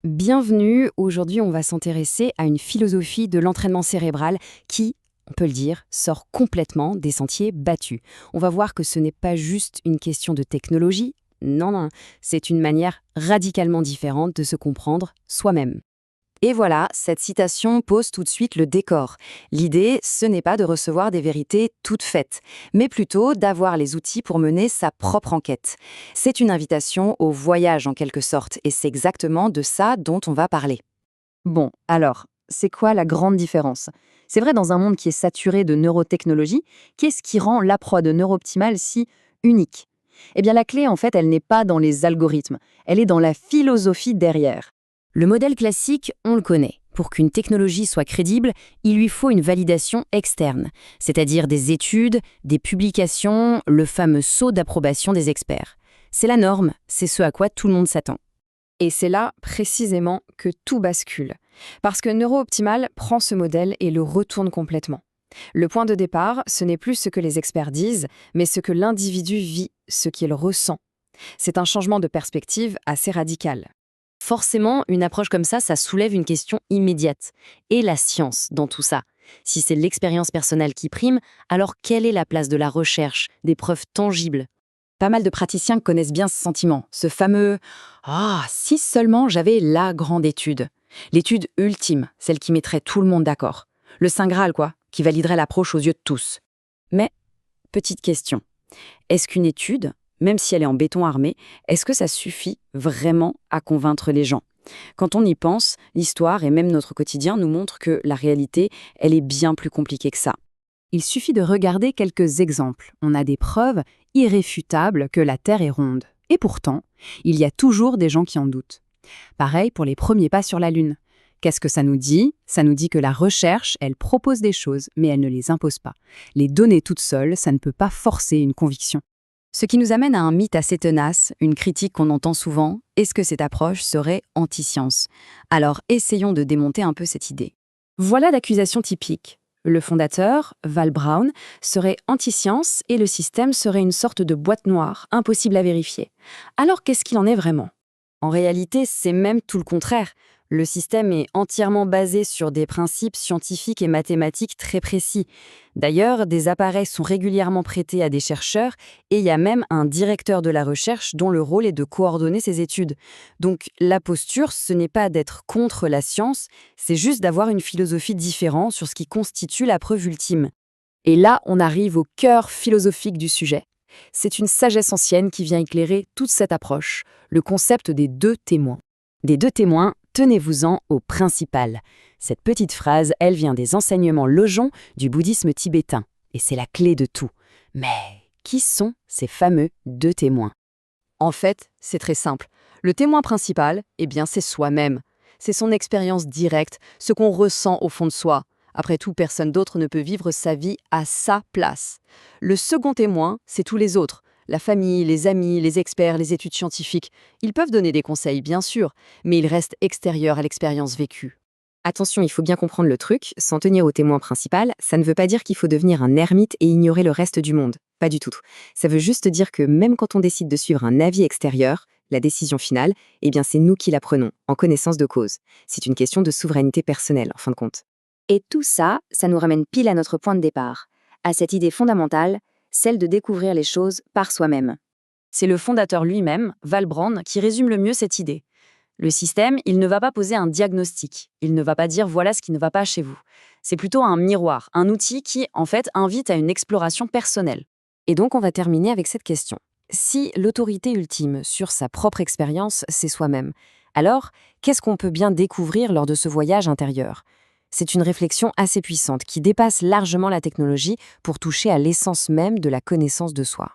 Bienvenue, aujourd'hui on va s'intéresser à une philosophie de l'entraînement cérébral qui, on peut le dire, sort complètement des sentiers battus. On va voir que ce n'est pas juste une question de technologie, non, c'est une manière radicalement différente de se comprendre soi-même. Et voilà, cette citation pose tout de suite le décor. L'idée, ce n'est pas de recevoir des vérités toutes faites, mais plutôt d'avoir les outils pour mener sa propre enquête. C'est une invitation au voyage en quelque sorte, et c'est exactement de ça dont on va parler. Bon, alors, c'est quoi la grande différence? C'est vrai, dans un monde qui est saturé de neurotechnologie, qu'est-ce qui rend l'approche de Neurooptimal si unique? Eh bien, la clé, en fait, elle n'est pas dans les algorithmes, elle est dans la philosophie derrière. Le modèle classique, on le connaît. Pour qu'une technologie soit crédible, il lui faut une validation externe, c'est-à-dire des études, des publications, le fameux sceau d'approbation des experts. C'est la norme, c'est ce à quoi tout le monde s'attend. Et c'est là, précisément, que tout bascule. Parce que NeuroOptimal prend ce modèle et le retourne complètement. Le point de départ, ce n'est plus ce que les experts disent, mais ce que l'individu vit, ce qu'il ressent. C'est un changement de perspective assez radical. Forcément, une approche comme ça soulève une question immédiate. Et la science dans tout ça? Si c'est l'expérience personnelle qui prime, alors quelle est la place de la recherche, des preuves tangibles? Pas mal de praticiens connaissent bien ce sentiment, ce fameux « Ah, si seulement j'avais la grande étude ». L'étude ultime, celle qui mettrait tout le monde d'accord. Le Saint Graal, quoi, qui validerait l'approche aux yeux de tous. Mais, petite question, est-ce qu'une étude, même si elle est en béton armé, est-ce que ça suffit vraiment à convaincre les gens? Quand on y pense, l'histoire et même notre quotidien nous montrent que la réalité, elle est bien plus compliquée que ça. Il suffit de regarder quelques exemples. On a des preuves irréfutables que la Terre est ronde. Et pourtant, il y a toujours des gens qui en doutent. Pareil pour les premiers pas sur la Lune. Qu'est-ce que ça nous dit? Ça nous dit que la recherche, elle propose des choses, mais elle ne les impose pas. Les données toutes seules, ça ne peut pas forcer une conviction. Ce qui nous amène à un mythe assez tenace, une critique qu'on entend souvent, est-ce que cette approche serait anti-science? Alors essayons de démonter un peu cette idée. Voilà l'accusation typique. Le fondateur, Val Brown, serait anti-science et le système serait une sorte de boîte noire, impossible à vérifier. Alors qu'est-ce qu'il en est vraiment? En réalité, c'est même tout le contraire. Le système est entièrement basé sur des principes scientifiques et mathématiques très précis. D'ailleurs, des appareils sont régulièrement prêtés à des chercheurs et il y a même un directeur de la recherche dont le rôle est de coordonner ces études. Donc la posture, ce n'est pas d'être contre la science, c'est juste d'avoir une philosophie différente sur ce qui constitue la preuve ultime. Et là, on arrive au cœur philosophique du sujet. C'est une sagesse ancienne qui vient éclairer toute cette approche, le concept des deux témoins. Des deux témoins, tenez-vous-en au principal. Cette petite phrase, elle vient des enseignements Lojong du bouddhisme tibétain, et c'est la clé de tout. Mais qui sont ces fameux deux témoins? En fait, c'est très simple. Le témoin principal, eh bien, c'est soi-même. C'est son expérience directe, ce qu'on ressent au fond de soi. Après tout, personne d'autre ne peut vivre sa vie à sa place. Le second témoin, c'est tous les autres. La famille, les amis, les experts, les études scientifiques. Ils peuvent donner des conseils, bien sûr, mais ils restent extérieurs à l'expérience vécue. Attention, il faut bien comprendre le truc, s'en tenir au témoin principal, ça ne veut pas dire qu'il faut devenir un ermite et ignorer le reste du monde. Pas du tout. Ça veut juste dire que même quand on décide de suivre un avis extérieur, la décision finale, eh bien c'est nous qui la prenons, en connaissance de cause. C'est une question de souveraineté personnelle, en fin de compte. Et tout ça, ça nous ramène pile à notre point de départ, à cette idée fondamentale, celle de découvrir les choses par soi-même. C'est le fondateur lui-même, Val Brown, qui résume le mieux cette idée. Le système, il ne va pas poser un diagnostic, il ne va pas dire voilà ce qui ne va pas chez vous. C'est plutôt un miroir, un outil qui, en fait, invite à une exploration personnelle. Et donc, on va terminer avec cette question. Si l'autorité ultime sur sa propre expérience, c'est soi-même, alors qu'est-ce qu'on peut bien découvrir lors de ce voyage intérieur? C'est une réflexion assez puissante qui dépasse largement la technologie pour toucher à l'essence même de la connaissance de soi.